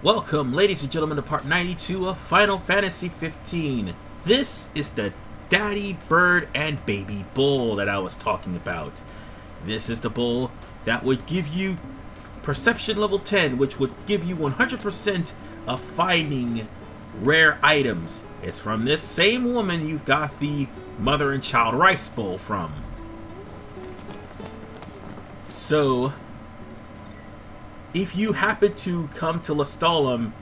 Welcome, ladies and gentlemen, to part 92 of Final Fantasy 15. This is the Daddy Bird and Baby Bull that I was talking about. This is the bull that would give you Perception level 10, which would give you 100% of finding rare items. It's from this same woman you got the Mother and Child Rice Bowl from. So, if you happen to come to Lestalem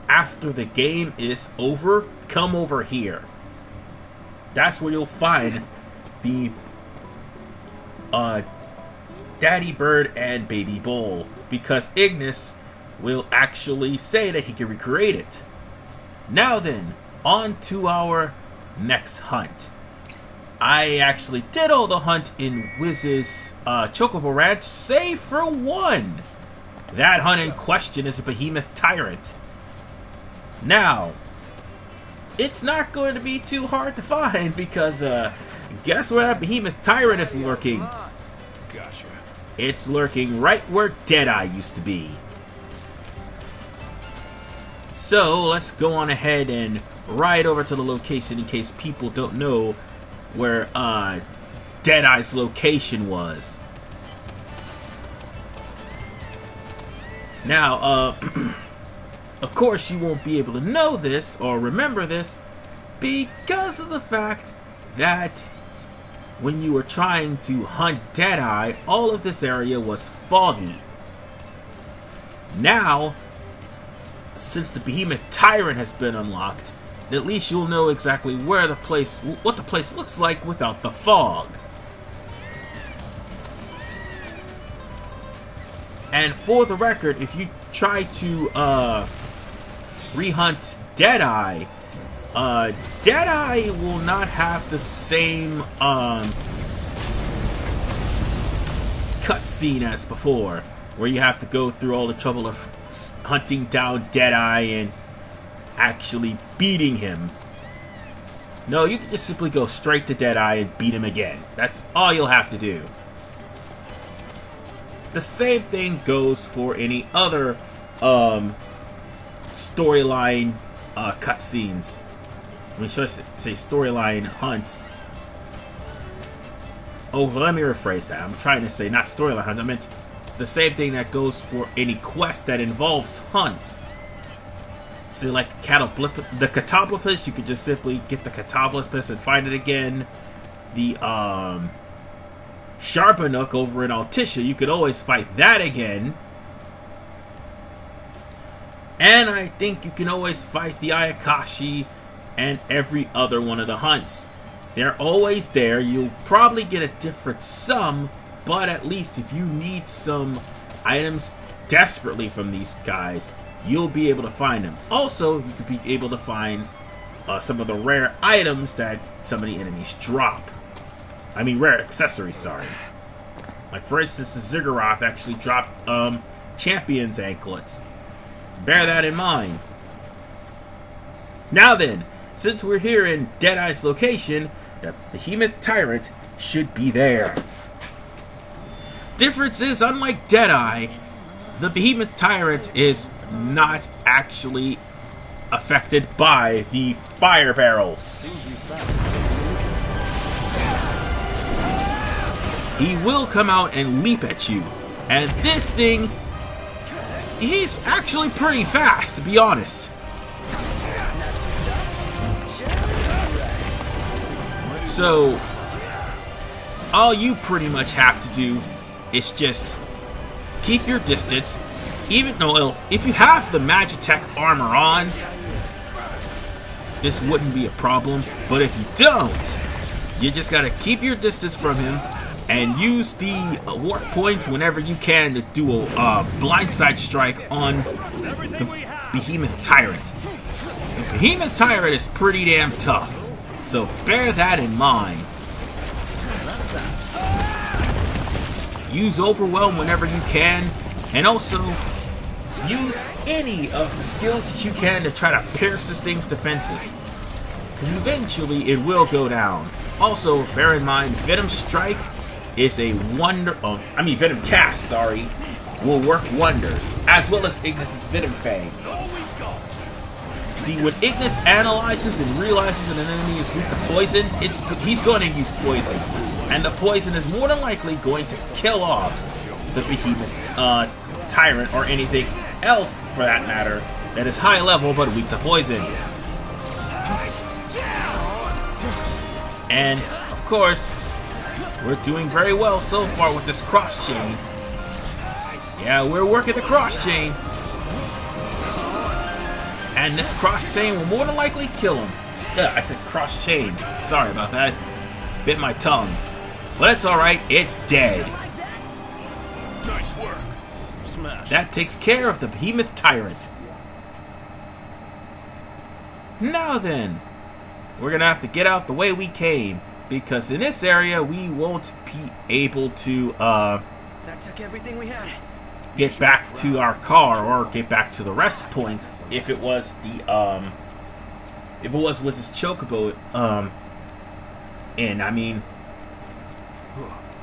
after the game is over, come over here. That's where you'll find the Daddy Bird and Baby Bull, because Ignis will actually say that he can recreate it. Now then, on to our next hunt. I actually did all the hunt in Wiz's Chocobo Ranch, save for one. That hunt in question is a behemoth tyrant. Now, it's not going to be too hard to find because guess where that behemoth tyrant is lurking? Gotcha. It's lurking right where Deadeye used to be. So let's go on ahead and ride over to the location in case people don't know where Deadeye's location was. Now, of course you won't be able to know this or remember this because of the fact that when you were trying to hunt Deadeye, all of this area was foggy. Now, since the Behemoth Tyrant has been unlocked, at least you'll know exactly where the place, what the place looks like without the fog. And for the record, if you try to re-hunt Deadeye, Deadeye will not have the same cutscene as before, where you have to go through all the trouble of hunting down Deadeye and actually beating him. No, you can just simply go straight to Deadeye and beat him again. That's all you'll have to do. The same thing goes for any other storyline cutscenes. I mean, should I say storyline hunts? Oh, let me rephrase that. I'm trying to say not storyline hunts. I meant the same thing that goes for any quest that involves hunts. So, like the Catoblepus, you could just simply get the Catoblepus and find it again. The Sharpanook over in Altissia, you could always fight that again. And I think you can always fight the Ayakashi and every other one of the hunts. They're always there. You'll probably get a different sum, but at least if you need some items desperately from these guys, you'll be able to find them. Also, you could be able to find some of the rare items that some of the enemies drop. I mean, rare accessories, sorry. Like, for instance, the Ziggurat actually dropped Champion's anklets. Bear that in mind. Now then, since we're here in Deadeye's location, the Behemoth Tyrant should be there. Difference is, unlike Deadeye, the Behemoth Tyrant is not actually affected by the fire barrels. He will come out and leap at you. And this thing, he's actually pretty fast, to be honest. So, all you pretty much have to do is just keep your distance. Even though, if you have the Magitech armor on, this wouldn't be a problem. But if you don't, you just gotta keep your distance from him and use the warp points whenever you can to do a blindside strike on the Behemoth Tyrant. The Behemoth Tyrant is pretty damn tough, so bear that in mind. Use Overwhelm whenever you can, and also use any of the skills that you can to try to pierce this thing's defenses, because eventually it will go down. Also, bear in mind, Venom Strike is a Venom Cast, sorry, will work wonders, as well as Ignis's Venom Fang. See, when Ignis analyzes and realizes that an enemy is weak to poison, he's going to use poison. And the poison is more than likely going to kill off the behemoth tyrant or anything else, for that matter, that is high level but weak to poison. And, of course, we're doing very well so far with this cross chain. Yeah, we're working the cross chain. And this cross chain will more than likely kill him. Yeah, I said cross chain. Sorry about that. Bit my tongue. But it's alright, it's dead. Nice work. Smash. That takes care of the behemoth tyrant. Now then, we're gonna have to get out the way we came, because in this area we won't be able to That took everything we had. get back to our car or get back to the rest point if it was the was his chocobo and I mean,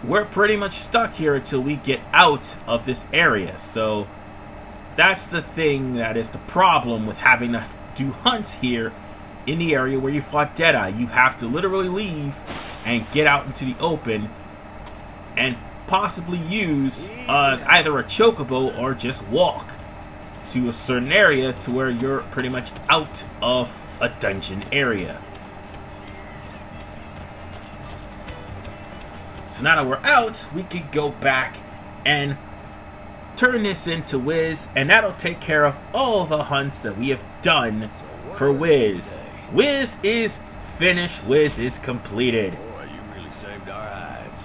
we're pretty much stuck here until we get out of this area. So that's the thing that is the problem with having to do hunts here in the area where you fought Deadeye. You have to literally leave and get out into the open and possibly use either a chocobo or just walk to a certain area to where you're pretty much out of a dungeon area. So now that we're out, we can go back and turn this into Wiz, and that'll take care of all the hunts that we have done for Wiz. Wiz is finished. Wiz is completed. Boy, you really saved our hides.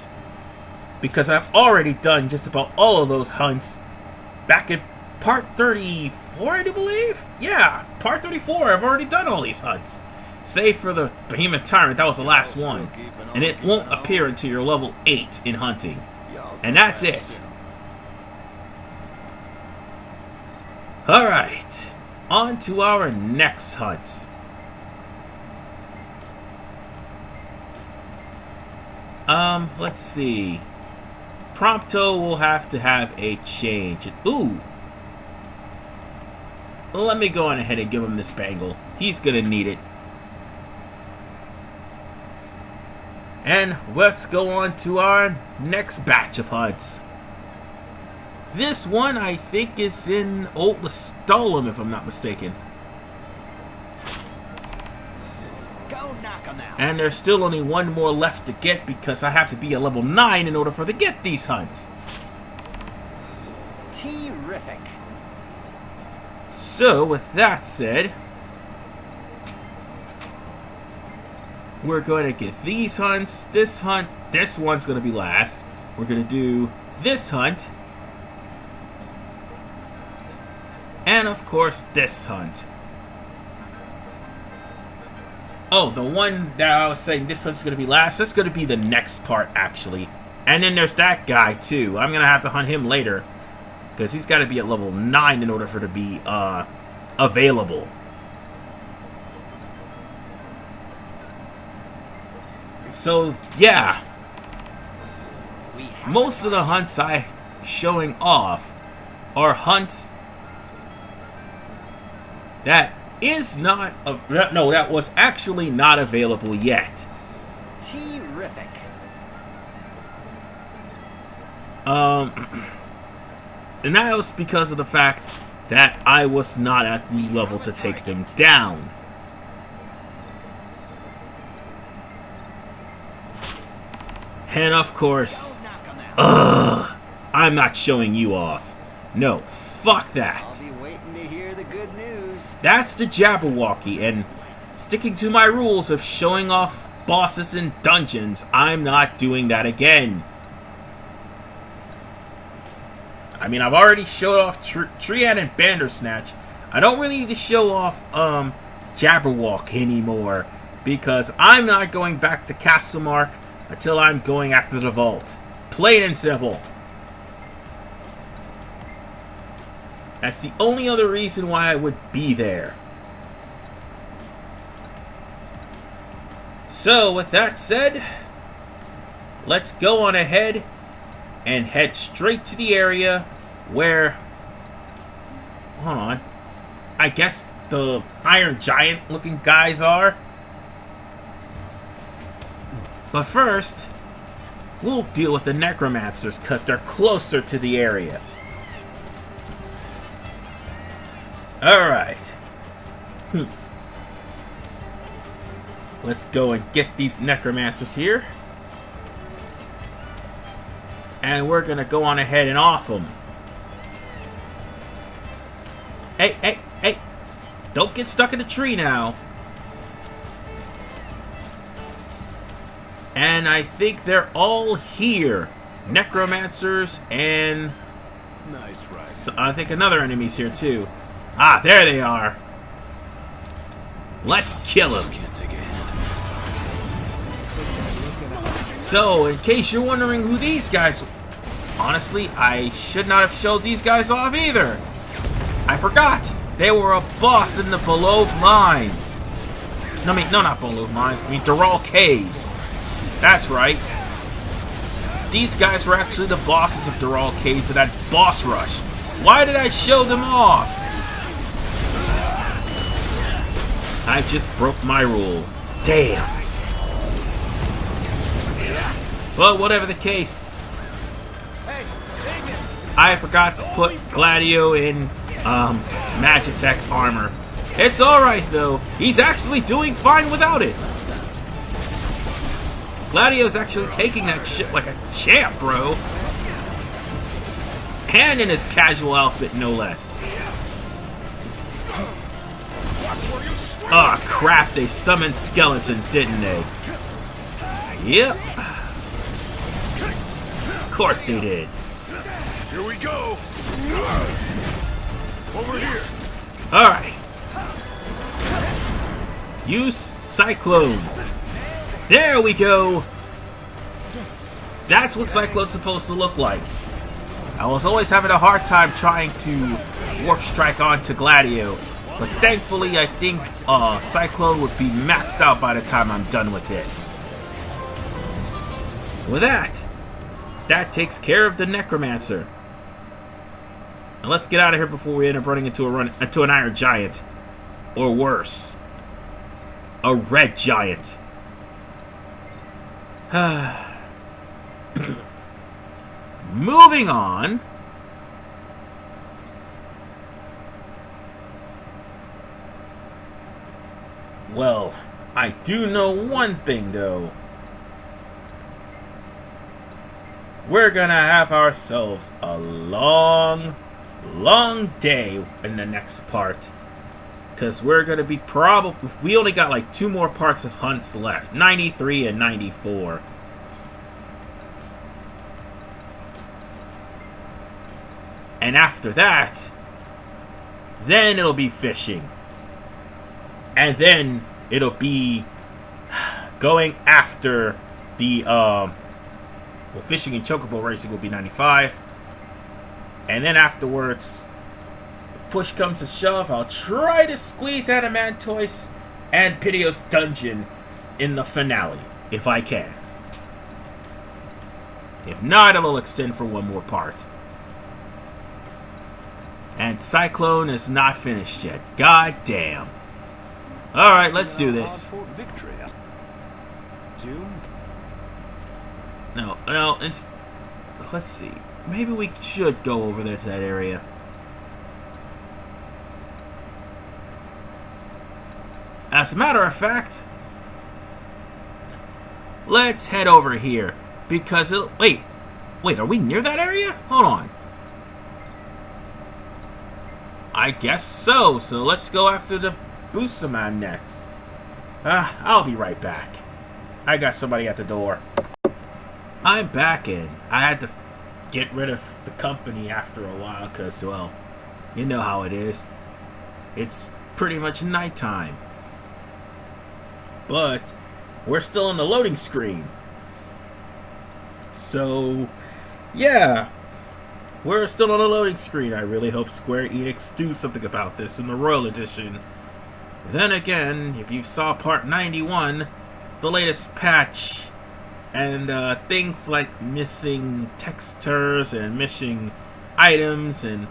Because I've already done just about all of those hunts back in part 34, I do believe? Yeah, part 34, I've already done all these hunts. Save for the Behemoth Tyrant, that was the last one. And it won't appear until you're level 8 in hunting. And that's it. Alright, on to our next hunts. Let's see. Prompto will have to have a change. Ooh. Let me go on ahead and give him this bangle. He's gonna need it. And let's go on to our next batch of hunts. This one, I think, is in Old Lestolum, if I'm not mistaken. Go knock 'em out. And there's still only one more left to get because I have to be a level 9 in order for to get these hunts. Terrific. So, with that said, we're going to get these hunts, this hunt, this one's going to be last. We're going to do this hunt. And, of course, this hunt. Oh, the one that I was saying this hunt's going to be last, that's going to be the next part, actually. And then there's that guy, too. I'm going to have to hunt him later, because he's got to be at level 9 in order for it to be available. So, yeah. Most of the hunts I'm showing off are hunts that is not... no, that was actually not available yet. Terrific. And that was because of the fact that I was not at the level to take them down. And of course, I'm not showing you off. No, fuck that. I'll be waiting to hear the good news. That's the Jabberwocky, and sticking to my rules of showing off bosses in dungeons, I'm not doing that again. I mean, I've already showed off Triad and Bandersnatch. I don't really need to show off Jabberwock anymore, because I'm not going back to Castlemark until I'm going after the vault. Plain and simple. That's the only other reason why I would be there. So, with that said, let's go on ahead and head straight to the area where... Hold on. I guess the Iron Giant looking guys are. But first, we'll deal with the Necromancers because they're closer to the area. Alright. Let's go and get these Necromancers here. And we're gonna go on ahead and off them. Hey, hey, hey! Don't get stuck in the tree now. And I think they're all here. Necromancers and... Nice ride. I think another enemy's here too. Ah, there they are. Let's kill them. Can't take a hint. So, in case you're wondering who these guys... Honestly, I should not have showed these guys off either. I forgot. They were a boss in the Below Mines. No, not Below Mines. I mean, Dural Caves. That's right. These guys were actually the bosses of Dural Caves in that boss rush. Why did I show them off? I just broke my rule. Damn. But whatever the case, I forgot to put Gladio in Magitech armor. It's alright though. He's actually doing fine without it. Gladio's actually taking that shit like a champ, bro. And in his casual outfit, no less. Ah, oh, crap, they summoned skeletons, didn't they? Yep. Of course they did. Here we go. Over here. Alright. Use Cyclone. There we go. That's what Cyclone's supposed to look like. I was always having a hard time trying to Warp Strike onto Gladio, but thankfully I think Cyclone would be maxed out by the time I'm done with this. With that takes care of the Necromancer. Now let's get out of here before we end up running into an Iron Giant. Or worse. A Red Giant. Moving on. Well, I do know one thing though. We're gonna have ourselves a long day in the next part. Because we're gonna be we only got like 2 more parts of hunts left. 93 and 94. And after that, then it'll be fishing. And then it'll be going after the fishing and chocobo racing will be 95. And then afterwards, push comes to shove, I'll try to squeeze Adamantoise and Pideos Dungeon in the finale, if I can. If not, it'll extend for 1 more part. And Cyclone is not finished yet. God damn. Alright, let's do this. No, let's see. Maybe we should go over there to that area. As a matter of fact, let's head over here. Because wait, are we near that area? Hold on. I guess so. So let's go after the Busaman next. I'll be right back. I got somebody at the door. I'm back in. I had to get rid of the company after a while because, well, you know how it is. It's pretty much nighttime. But we're still on the loading screen. So, yeah. We're still on the loading screen. I really hope Square Enix do something about this in the Royal Edition. Then again, if you saw Part 91, the latest patch, and things like missing textures and missing items and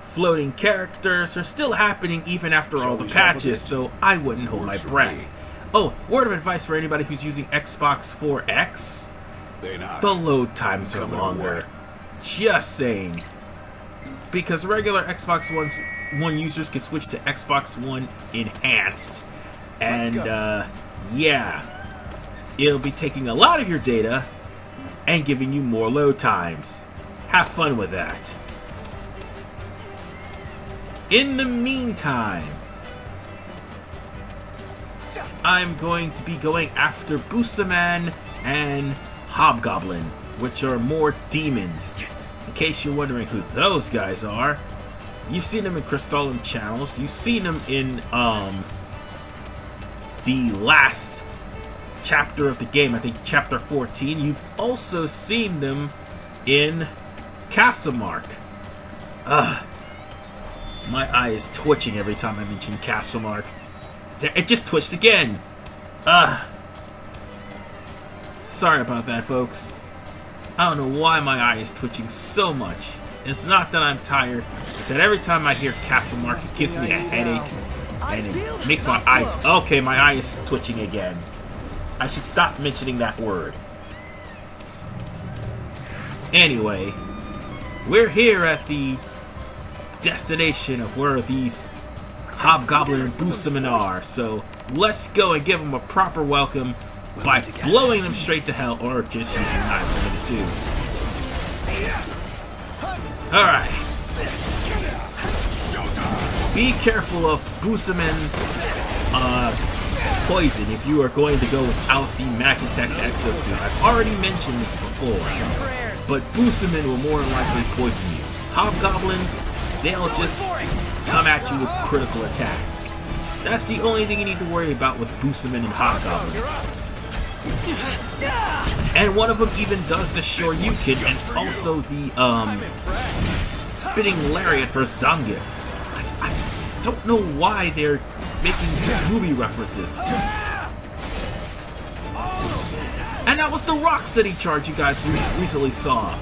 floating characters are still happening even after all the patches, so I wouldn't hold my breath. Oh, word of advice for anybody who's using Xbox 4X: the load times are longer. Just saying. Because regular Xbox One users can switch to Xbox One Enhanced. And, yeah. It'll be taking a lot of your data and giving you more load times. Have fun with that. In the meantime, I'm going to be going after Busaman and Hobgoblin, which are more demons. In case you're wondering who those guys are, you've seen them in Crystalline channels. You've seen them in the last chapter of the game, I think chapter 14. You've also seen them in Castlemark. My eye is twitching every time I mention Castlemark. It just twitched again. Sorry about that, folks. I don't know why my eye is twitching so much. It's not that I'm tired. It's that every time I hear Castlemark, it gives me a headache. And it makes my eye... Okay, my eye is twitching again. I should stop mentioning that word. Anyway, we're here at the destination of where these Hobgoblin and Busaman are. So let's go and give them a proper welcome by blowing them straight to hell, or just using knives, one of the two. Alright. Be careful of Busaman's poison if you are going to go without the Magitech Exosuit. I've already mentioned this before, but Busaman will more than likely poison you. Hobgoblins, they'll just come at you with critical attacks. That's the only thing you need to worry about with Busaman and Hobgoblins. And one of them even does the Shoryuken and also the spinning lariat for Zangief. I don't know why they're making such movie references. And that was the Rocksteady charge you guys recently saw.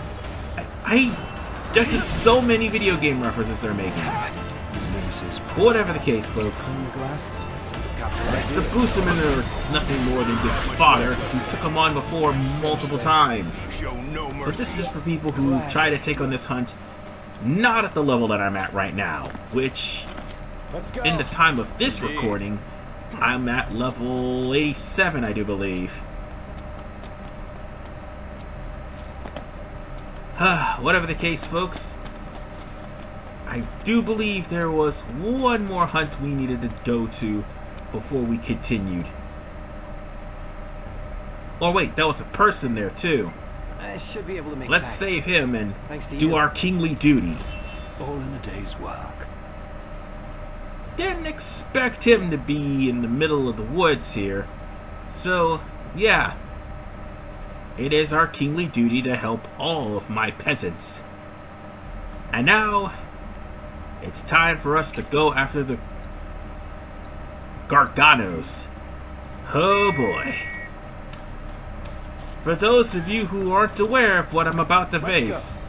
There's just so many video game references they're making. Whatever the case, folks. The Busaman are nothing more than just fodder, because we took them on before multiple times. But this is just for people who try to take on this hunt not at the level that I'm at right now, which, in the time of this recording, I'm at level 87, I do believe. Whatever the case, folks, I do believe there was one more hunt we needed to go to before we continued. Oh wait, that was a person there too. I should be able to make Let's save him and do our kingly duty. All in a day's work. Didn't expect him to be in the middle of the woods here. So, yeah. It is our kingly duty to help all of my peasants. And now, it's time for us to go after the Garganos. Oh boy. For those of you who aren't aware of what I'm about to face,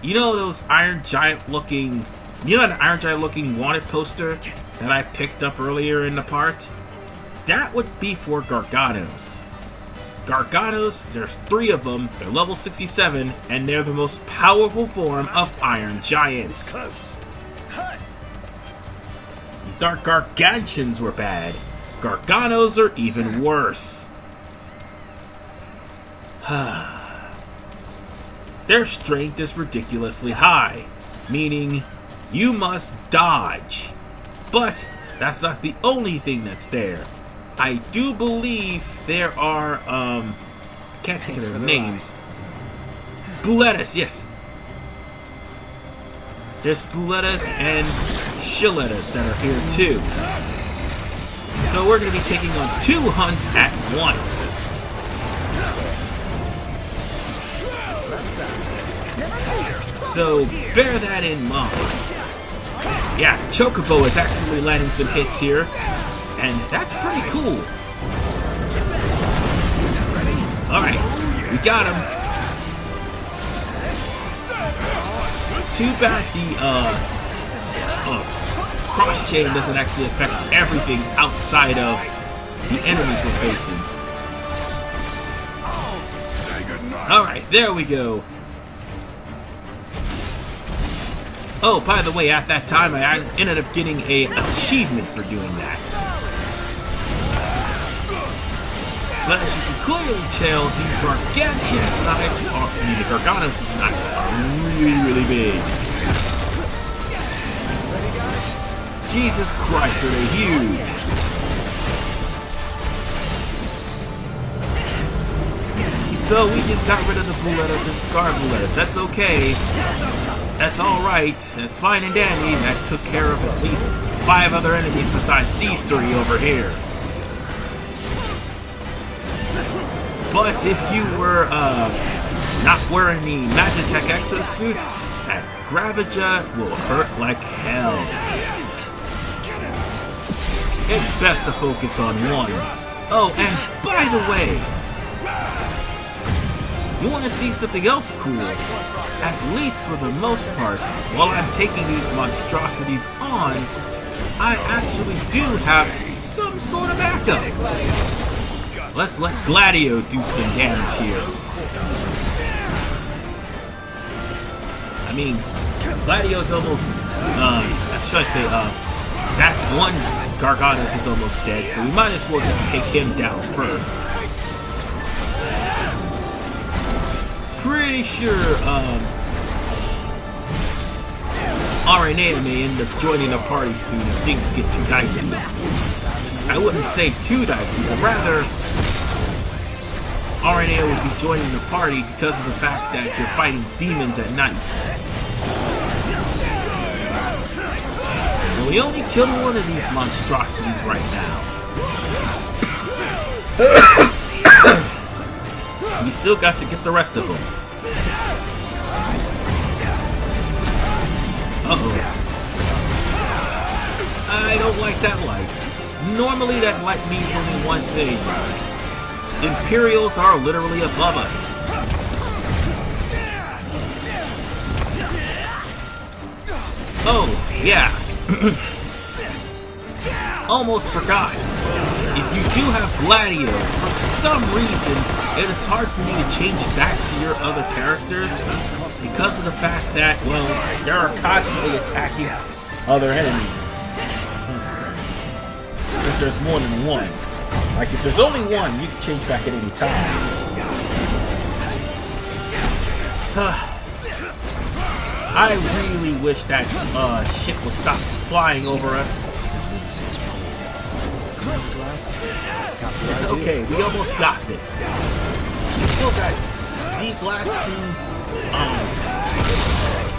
you know those Iron Giant looking... You know that Iron Giant looking wanted poster that I picked up earlier in the part? That would be for Garganos. Garganos, there's 3 of them, they're level 67, and they're the most powerful form of Iron Giants. You thought Gargantuans were bad. Garganos are even worse. Their strength is ridiculously high, meaning you must dodge. But that's not the only thing that's there. I do believe there are, I can't think of their names. Buletas, yes. There's Buletas and Shiletas that are here too. So we're going to be taking on 2 hunts at once. So bear that in mind. Yeah, Chocobo is actually landing some hits here, and that's pretty cool. Alright, we got him. too bad the cross chain doesn't actually affect everything outside of the enemies we're facing. Alright, there we go. Oh, by the way, at that time I ended up getting an achievement for doing that. But as you can clearly tell, the Gargantuan's knives are, the Garganos' knives are really, really big. Jesus Christ, are they huge! So we just got rid of the Bulettas and Scarbulettas. That's okay. That's alright. That's fine and dandy. That took care of at least 5 other enemies besides these 3 over here. But if you were not wearing the Magitech exosuit, that Gravija will hurt like hell. It's best to focus on one. Oh, and by the way, you want to see something else cool? At least for the most part, while I'm taking these monstrosities on, I actually do have some sort of backup. Let's let Gladio do some damage here. I mean, Gladio's almost, should I say, that one Garganos is almost dead, so we might as well just take him down first. Pretty sure, Aranea may end up joining the party soon if things get too dicey. I wouldn't say too dicey, but rather, Aranea would be joining the party because of the fact that you're fighting demons at night. And we only killed one of these monstrosities right now. We still got to get the rest of them. Uh-oh. I don't like that light. Normally that light means only one thing. Imperials are literally above us. Oh, yeah. Almost forgot. If you do have Gladio, for some reason, it's hard for me to change back to your other characters because of the fact that, well, they're constantly attacking other enemies. If there's more than one. Like, if there's only one, you can change back at any time. I really wish that ship would stop flying over us. It's okay, we almost got this. We still got these last 2.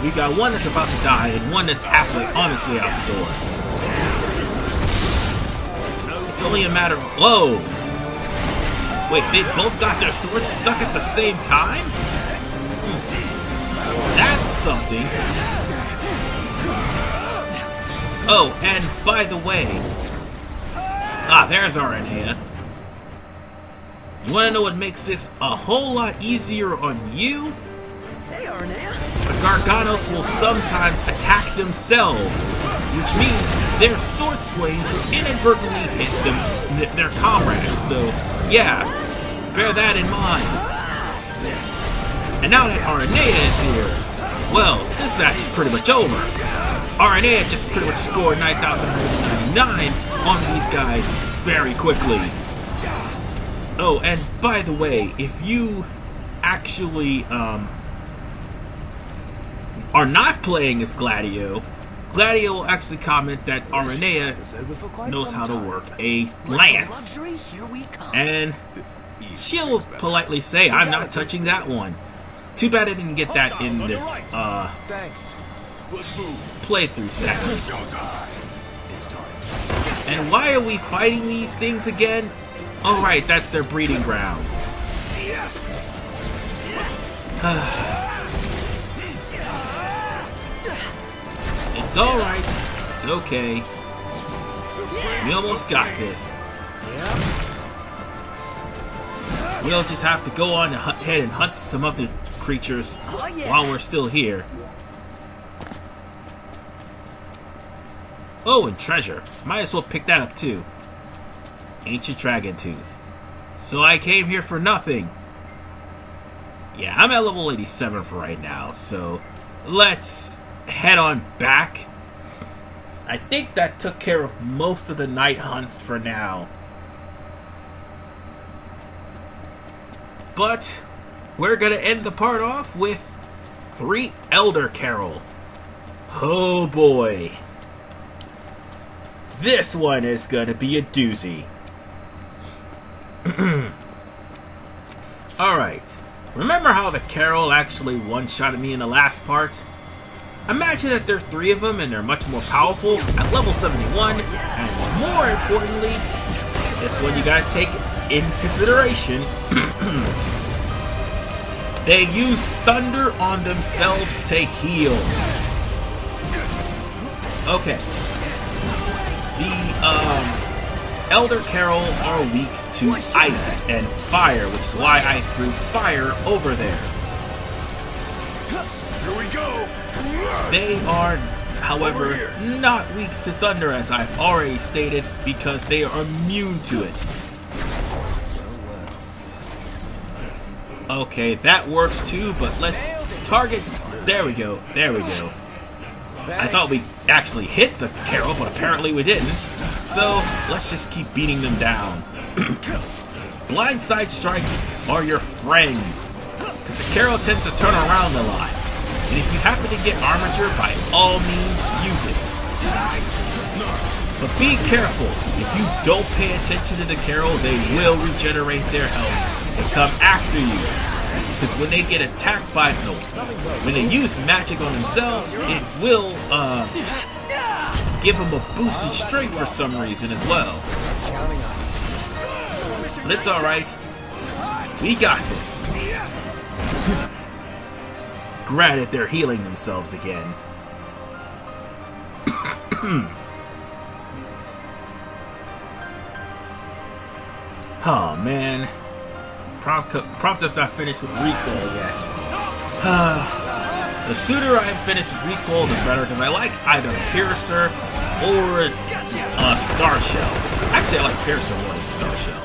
We got one that's about to die and one that's halfway on its way out the door. It's only a matter of... Whoa! Wait, they both got their swords stuck at the same time? That's something. Oh, and by the way... Ah, there's Aranea. You want to know what makes this a whole lot easier on you? Hey, Aranea. The Garganos will sometimes attack themselves, which means their sword swings will inadvertently hit their comrades. So, yeah, bear that in mind. And now that Aranea is here, well, this match is pretty much over. Aranea just pretty much scored 9,999 on these guys very quickly. Oh, and by the way, if you actually are not playing as Gladio, Gladio will actually comment that Aranea knows how to work a lance. And she'll politely say, I'm not touching that one. Too bad I didn't get that in this playthrough section. And why are we fighting these things again? Oh right, that's their breeding ground. It's alright. It's okay. We almost got this. We'll just have to go on ahead and hunt some other creatures while we're still here. Oh, and treasure. Might as well pick that up too. Ancient dragon tooth. So I came here for nothing. Yeah, I'm at level 87 for right now, so let's head on back. I think that took care of most of the night hunts for now. But we're going to end the part off with 3 Elder Carol. Oh boy. This one is going to be a doozy. Alright. Remember how the Carol actually one-shotted me in the last part? Imagine that there are 3 of them and they're much more powerful at level 71, and more importantly, this one you gotta take in consideration. They use thunder on themselves to heal. Okay. The Elder Carol are weak to ice and fire, which is why I threw fire over there. Here we go. They are, however, not weak to thunder, as I've already stated, because they are immune to it. Okay, that works too, but let's target... There we go, there we go. I thought we actually hit the Carol, but apparently we didn't. So, let's just keep beating them down. Blindside strikes are your friends, because the Carol tends to turn around a lot. And if you happen to get armature, by all means, use it. But be careful. If you don't pay attention to the Carol, they will regenerate their health and come after you. Because when they get attacked by... No, when they use magic on themselves, it will give them a boost in strength for some reason as well. But it's alright. We got this. Granted, they're healing themselves again. Oh man. Prompt does not finish with recoil yet. The sooner I'm finished with recoil, the better, because I like either Piercer or Star Shell. Actually, I like Piercer more than Star Shell.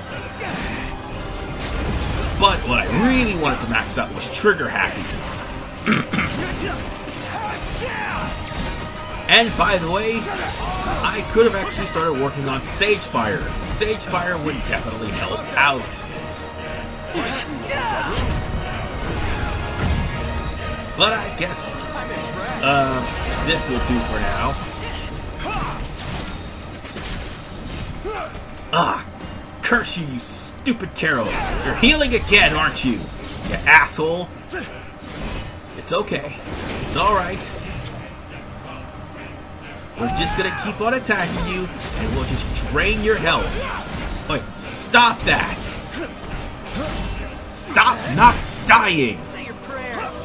But what I really wanted to max out was Trigger Happy. And by the way, I could have actually started working on Sagefire. Sagefire would definitely help out. But I guess this will do for now. Ah, curse you, you stupid Carol. You're healing again, aren't you? You asshole. It's okay. It's alright. We're just gonna keep on attacking you, and we'll just drain your health. Wait, stop that! Stop not dying! Say your prayers.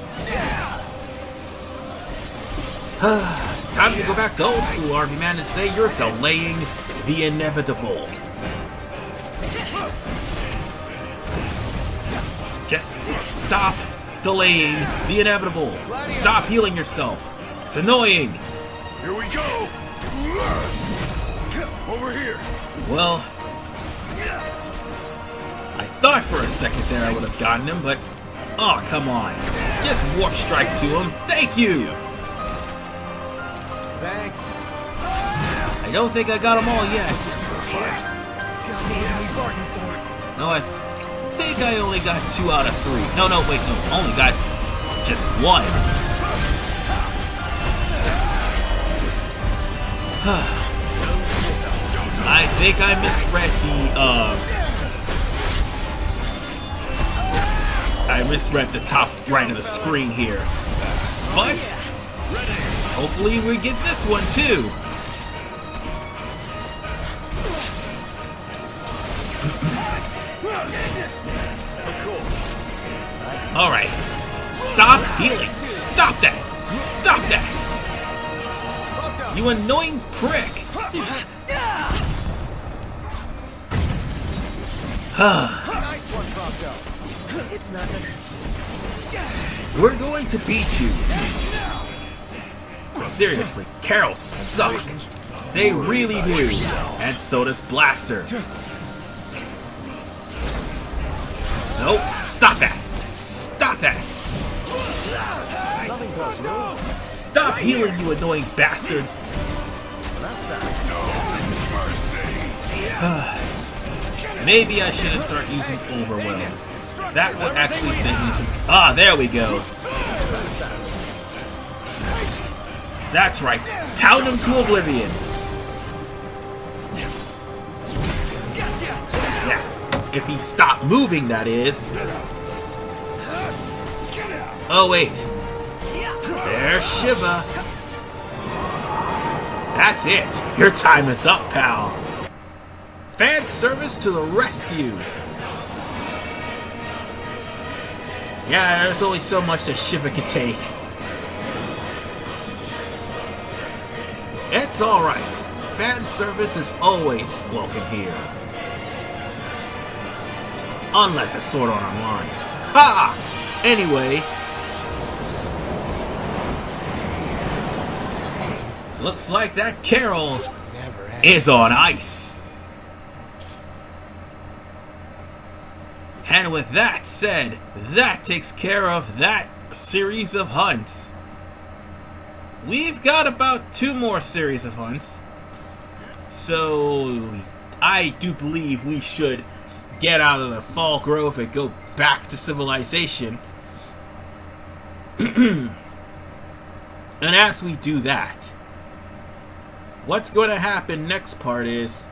Time to go back to old school, Army Man, and say you're delaying the inevitable. Just stop delaying the inevitable. Stop healing yourself. It's annoying. Here we go. Over here. Well, I thought for a second there I would have gotten him, but oh, come on. Just warp strike to him. Thank you. Thanks. I don't think I got them all yet. No, I think I only got 2 out of 3. No, wait, no. Only got just 1. I think I misread the top right of the screen here. But hopefully we get this one too. Alright. Stop healing. Stop that. Stop that. You annoying prick. Nice one, Prompto. It's nothing. We're going to beat you. Seriously, Carol suck. They really do. And so does Blaster. Nope. Stop that. Stop that. Nothing personal. Stop healing, you annoying bastard. That's that. Maybe I should have started using Overwhelm. That would actually save me some... Ah, there we go. That's right. Pound him to oblivion. Yeah. If he stopped moving, that is. Oh, wait. There's Shiva. That's it. Your time is up, pal. Fan service to the rescue. Yeah, there's only so much that Shiva can take. It's alright. Fan service is always welcome here. Unless it's Sword Art Online. Ha! Anyway. Looks like that Carol is on ice. And with that said, that takes care of that series of hunts. We've got about 2 more series of hunts. So I do believe we should get out of the Fall Grove and go back to civilization. And as we do that, what's going to happen next part is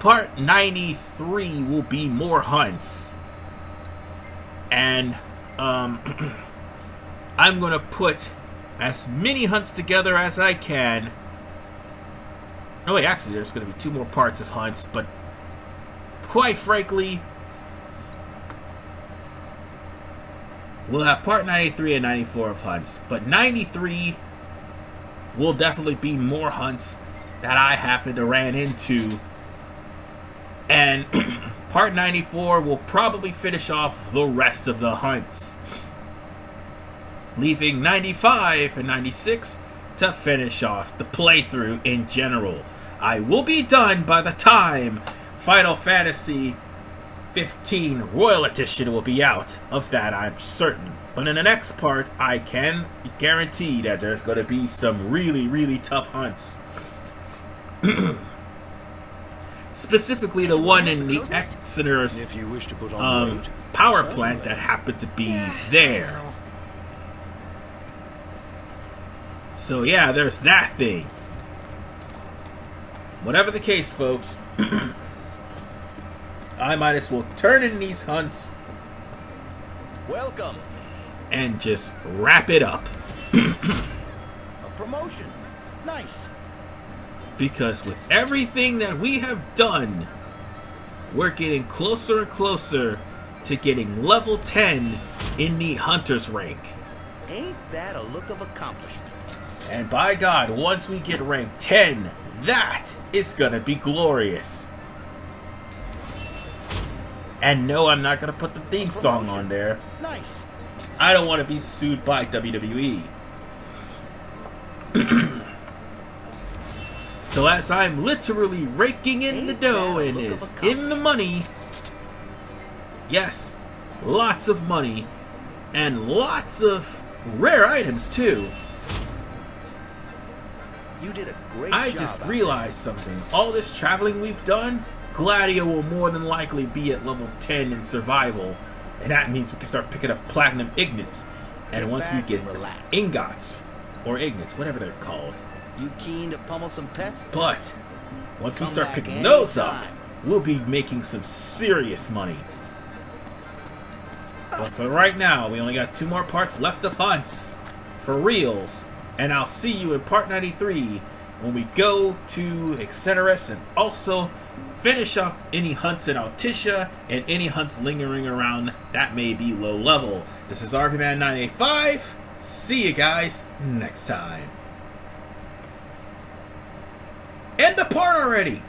part 93 will be more hunts. And I'm going to put as many hunts together as I can. No, wait, actually, there's going to be 2 more parts of hunts, but quite frankly, we'll have part 93 and 94 of hunts, but 93 will definitely be more hunts that I happen to ran into, and part 94 will probably finish off the rest of the hunts, leaving 95 and 96 to finish off the playthrough in general. I will be done by the time Final Fantasy 15 Royal Edition will be out. Of that, I'm certain. But in the next part, I can guarantee that there's going to be some really, really tough hunts. Specifically, the one in the Exeter's If you wish to put on road. power plant that happened to be there. So yeah, there's that thing. Whatever the case, folks, I might as well turn in these hunts Welcome. and just wrap it up. A promotion. Nice. Because with everything that we have done, we're getting closer and closer to getting level 10 in the Hunter's rank. Ain't that a look of accomplishment? And by God, once we get rank 10, that is gonna be glorious. And no, I'm not gonna put the theme song on there. Nice. I don't want to be sued by WWE. So as I'm literally raking in the dough and is in the money, yes, lots of money, and lots of rare items too. You did a great I job. just out realized something. All this traveling we've done, Gladio will more than likely be at level 10 in survival. And that means we can start picking up platinum ignits. And Get once we back get and relax. ingots, or ignits, whatever they're called. there. You keen to pummel some pets? But once we Come start back picking those up, anytime. we'll be making some serious money. But for right now, we only got 2 more parts left of hunts. For reals. And I'll see you in part 93 when we go to Exeterus and also finish up any hunts in Altissia and any hunts lingering around that may be low level. This is RVMan985. See you guys next time. End the part already!